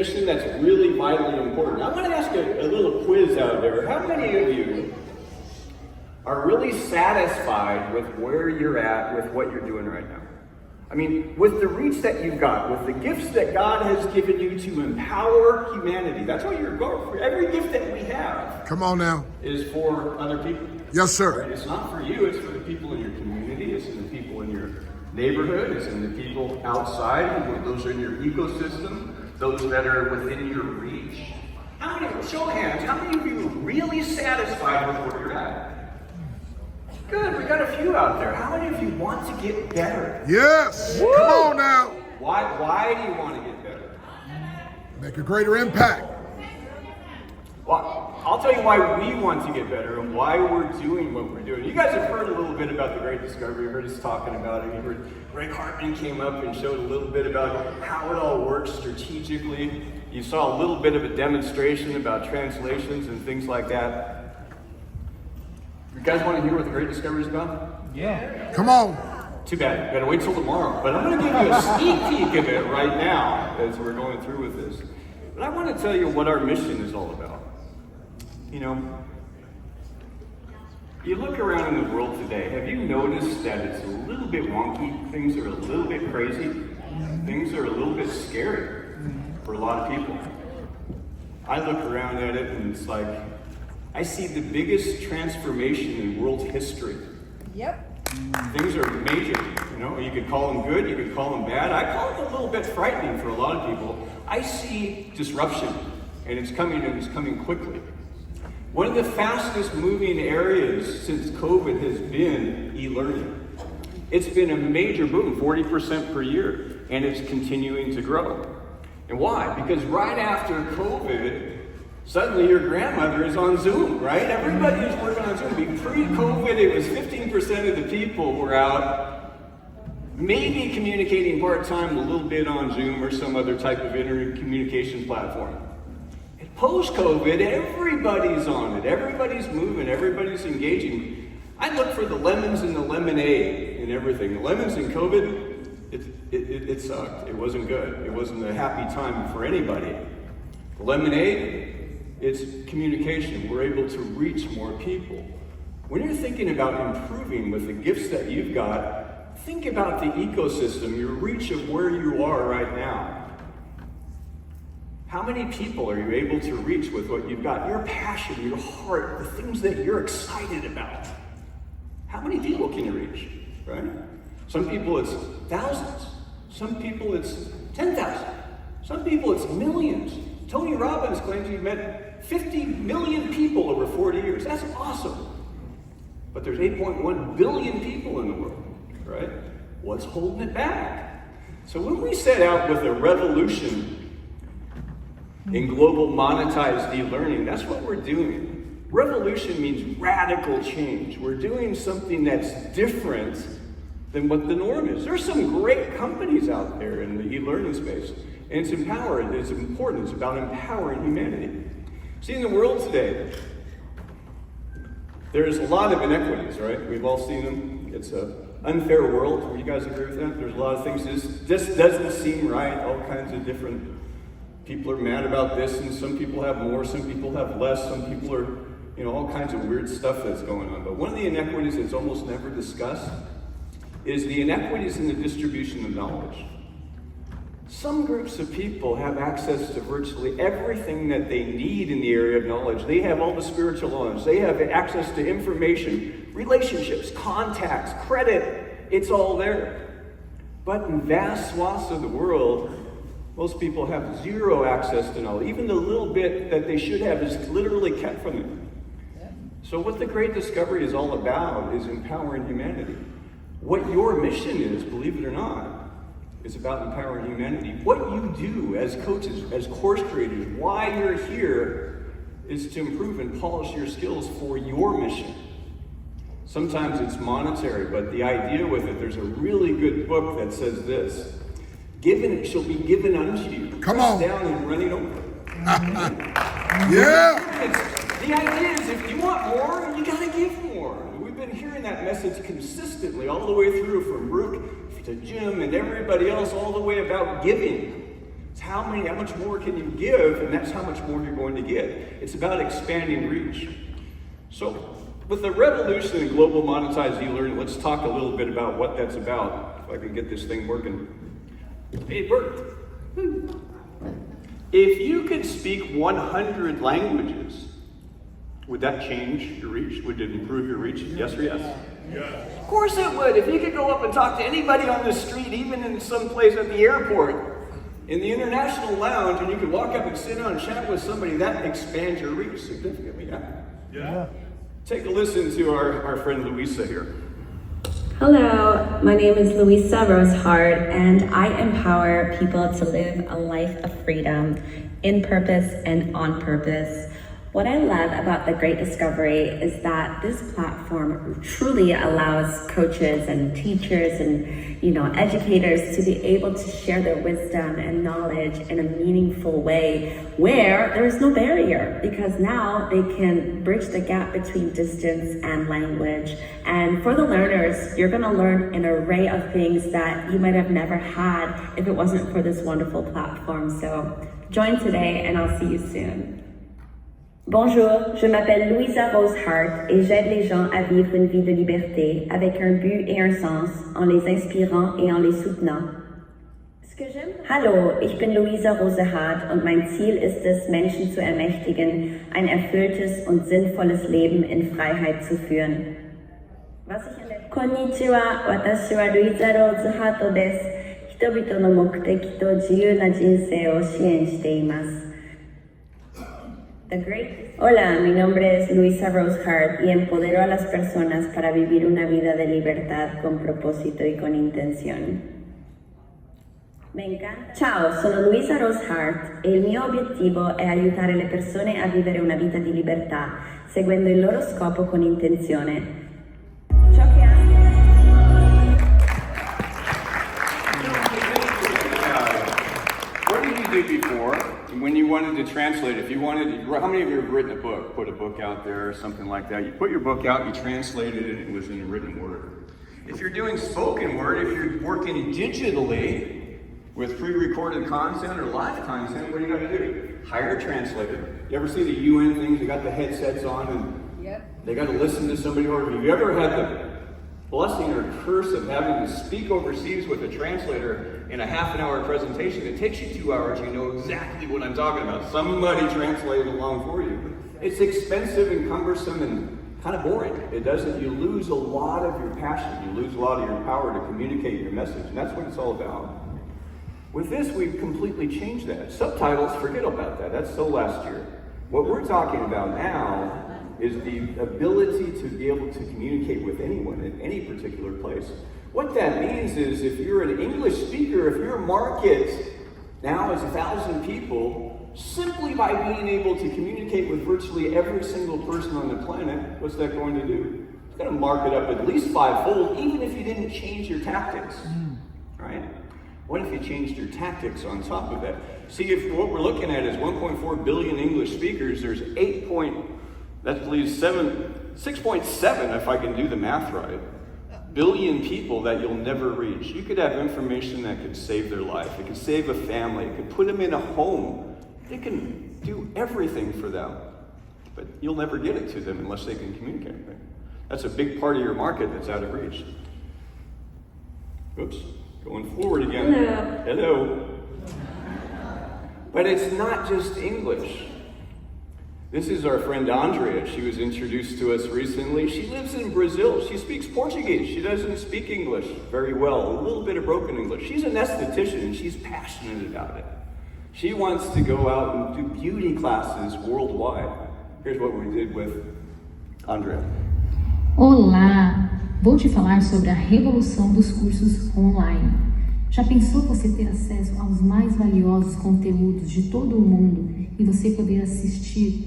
Mission that's really vitally important. I want to ask a little quiz out there. How many of you are really satisfied with where you're at with what you're doing right now? I mean, with the reach that you've got, with the gifts that God has given you to empower humanity. That's what you're going for. Every gift that we have. Come on now. Is for other people. Yes, sir. Right? It's not for you, it's for the people in your community, it's in the people in your neighborhood, it's in the people outside, those are in your ecosystem, those that are within your reach. How many, show of hands, how many of you are really satisfied with where you're at? Good, we got a few out there. How many of you want to get better? Yes. Woo! Come on now. Why do you want to get better? Make a greater impact. Well, I'll tell you why we want to get better and why we're doing what we're doing. You guys have heard a little bit about the Great Discovery. You heard us talking about it. You heard Greg Hartman came up and showed a little bit about how it all works strategically. You saw a little bit of a demonstration about translations and things like that. You guys want to hear what the Great Discovery is about? Yeah. Come on. Too bad. You gotta wait till tomorrow. But I'm going to give you a sneak peek of it right now as we're going through with this. But I want to tell you what our mission is all about. You know, you look around in the world today, have you noticed that it's a little bit wonky? Things are a little bit crazy. Things are a little bit scary for a lot of people. I look around at it and it's like, I see the biggest transformation in world history. Yep. Things are major, you know, you could call them good, you could call them bad. I call it a little bit frightening for a lot of people. I see disruption, and it's coming quickly. One of the fastest moving areas since COVID has been e-learning. It's been a major boom, 40% per year, and it's continuing to grow. And why? Because right after COVID, suddenly your grandmother is on Zoom, right? Everybody is working on Zoom. Pre-COVID, it was 15% of the people were out, maybe communicating part-time a little bit on Zoom or some other type of communication platform. Post-COVID, everybody's on it. Everybody's moving. Everybody's engaging. I look for the lemons and the lemonade and everything. The lemons in COVID, it sucked. It wasn't good. It wasn't a happy time for anybody. The lemonade, it's communication. We're able to reach more people. When you're thinking about improving with the gifts that you've got, think about the ecosystem, your reach of where you are right now. How many people are you able to reach with what you've got? Your passion, your heart, the things that you're excited about. How many people can you reach, right? Some people it's thousands. Some people it's 10,000. Some people it's millions. Tony Robbins claims he met 50 million people over 40 years. That's awesome. But there's 8.1 billion people in the world, right? What's holding it back? So when we set out with a revolution in global monetized e-learning, that's what we're doing. Revolution means radical change. We're doing something that's different than what the norm is. There's some great companies out there in the e-learning space, and it's empowered, it's important, it's about empowering humanity. See, in the world today, there's a lot of inequities, right? We've all seen them. It's an unfair world. You guys agree with that? There's a lot of things, this doesn't seem right, all kinds of different. People are mad about this, and some people have more, some people have less, some people are, you know, all kinds of weird stuff that's going on. But one of the inequities that's almost never discussed is the inequities in the distribution of knowledge. Some groups of people have access to virtually everything that they need in the area of knowledge. They have all the spiritual knowledge. They have access to information, relationships, contacts, credit. It's all there. But in vast swaths of the world, most people have zero access to knowledge. Even the little bit that they should have is literally kept from them. So what the Great Discovery is all about is empowering humanity. What your mission is, believe it or not, is about empowering humanity. What you do as coaches, as course creators, why you're here, is to improve and polish your skills for your mission. Sometimes it's monetary, but the idea with it, there's a really good book that says this: given it shall be given unto you. Come on. Down and running over. Yeah. The idea is if you want more, you gotta give more. We've been hearing that message consistently all the way through, from Brooke to Jim and everybody else, all the way about giving. It's how much more can you give, and that's how much more you're going to get. It's about expanding reach. So, with the revolution in global monetized e-learning, let's talk a little bit about what that's about. If I can get this thing working. Hey, it worked. If you could speak 100 languages, would that change your reach? Would it improve your reach? Yes or yes? Yes. Of course it would. If you could go up and talk to anybody on the street, even in some place at the airport, in the international lounge, and you could walk up and sit down and chat with somebody, that expands your reach significantly. Yeah. Take a listen to our friend Louisa here. Hello, my name is Louisa Rosehart, and I empower people to live a life of freedom, in purpose and on purpose. What I love about The Great Discovery is that this platform truly allows coaches and teachers and educators to be able to share their wisdom and knowledge in a meaningful way where there is no barrier, because now they can bridge the gap between distance and language. And for the learners, you're going to learn an array of things that you might have never had if it wasn't for this wonderful platform. So join today and I'll see you soon. Bonjour, je m'appelle Louisa Rosehart et j'aide les gens à vivre une vie de liberté avec un but et un sens, en les inspirant et en les soutenant. Hallo, ich bin Louisa Rosehart und mein Ziel ist es, Menschen zu ermächtigen, ein erfülltes und sinnvolles Leben in Freiheit zu führen. Konnichiwa, watashi wa Louisa Rosehart desu. 人々の目的と自由な人生を支援しています。Hola, mi nombre es Louisa Rosehart y empodero a las personas para vivir una vida de libertad con propósito y con intención. Ciao, sono Louisa Rosehart e il mio obiettivo è aiutare le persone a vivere una vita di libertà, seguendo il loro scopo con intenzione. Ciò che What did you do before when you wanted to translate? If you wanted to, how many of you have written a book, put a book out there or something like that? You put your book out, you translated it, and it was in written word. If you're doing spoken word, if you're working digitally with pre-recorded content or live content, what do you got to do? Hire a translator. You ever see the UN things? They got the headsets on and they got to listen to somebody. Or have you ever had the blessing or curse of having to speak overseas with a translator in a half-an-hour presentation? It takes you 2 hours. You know exactly what I'm talking about. Somebody translated along for you. It's expensive and cumbersome and kind of boring. It doesn't. You lose a lot of your passion. You lose a lot of your power to communicate your message, and that's what it's all about. With this, we've completely changed that. Subtitles, forget about that. That's so last year. What we're talking about now is the ability to be able to communicate with anyone in any particular place. What that means is if you're an English speaker, if your market now is 1,000 people, simply by being able to communicate with virtually every single person on the planet, what's that going to do? It's going to mark it up at least fivefold, even if you didn't change your tactics, right? What if you changed your tactics on top of that? See, if what we're looking at is 1.4 billion English speakers, there's 6.7, if I can do the math right, billion people that you'll never reach. You could have information that could save their life. It could save a family. It could put them in a home. It can do everything for them. But you'll never get it to them unless they can communicate. Right? That's a big part of your market that's out of reach. Oops, going forward again. Hello. But it's not just English. This is our friend Andrea. She was introduced to us recently. She lives in Brazil. She speaks Portuguese. She doesn't speak English very well, a little bit of broken English. She's an esthetician and she's passionate about it. She wants to go out and do beauty classes worldwide. Here's what we did with Andrea. Olá! Vou te falar sobre a revolução dos cursos online. Já pensou você ter acesso aos mais valiosos conteúdos de todo o mundo e você poder assistir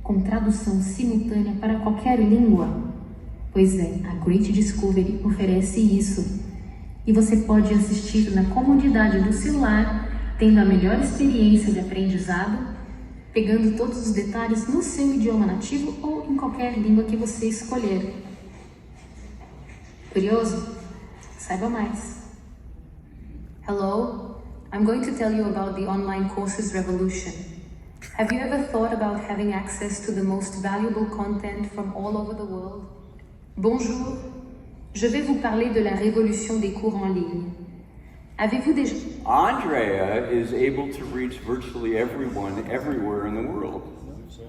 com tradução simultânea para qualquer língua? Pois é, a Great Discovery oferece isso. E você pode assistir na comodidade do celular, tendo a melhor experiência de aprendizado, pegando todos os detalhes no seu idioma nativo ou em qualquer língua que você escolher. Curioso? Saiba mais. Hello, I'm going to tell you about the online courses revolution. Have you ever thought about having access to the most valuable content from all over the world? Bonjour, je vais vous parler de la révolution des cours en ligne. Avez-vous déjà... Andrea is able to reach virtually everyone everywhere in the world.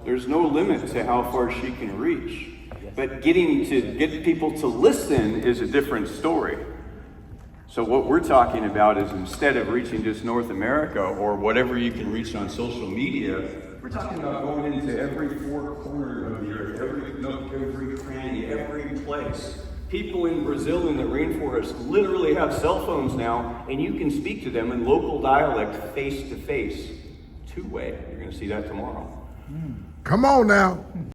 There's no limit to how far she can reach. But getting to get people to listen is a different story. So what we're talking about is instead of reaching just North America or whatever you can reach on social media, we're talking about going into every four corner of the earth, every nook, every cranny, every place. People in Brazil in the rainforest literally have cell phones now, and you can speak to them in local dialect face to face, two-way. You're going to see that tomorrow. Come on now.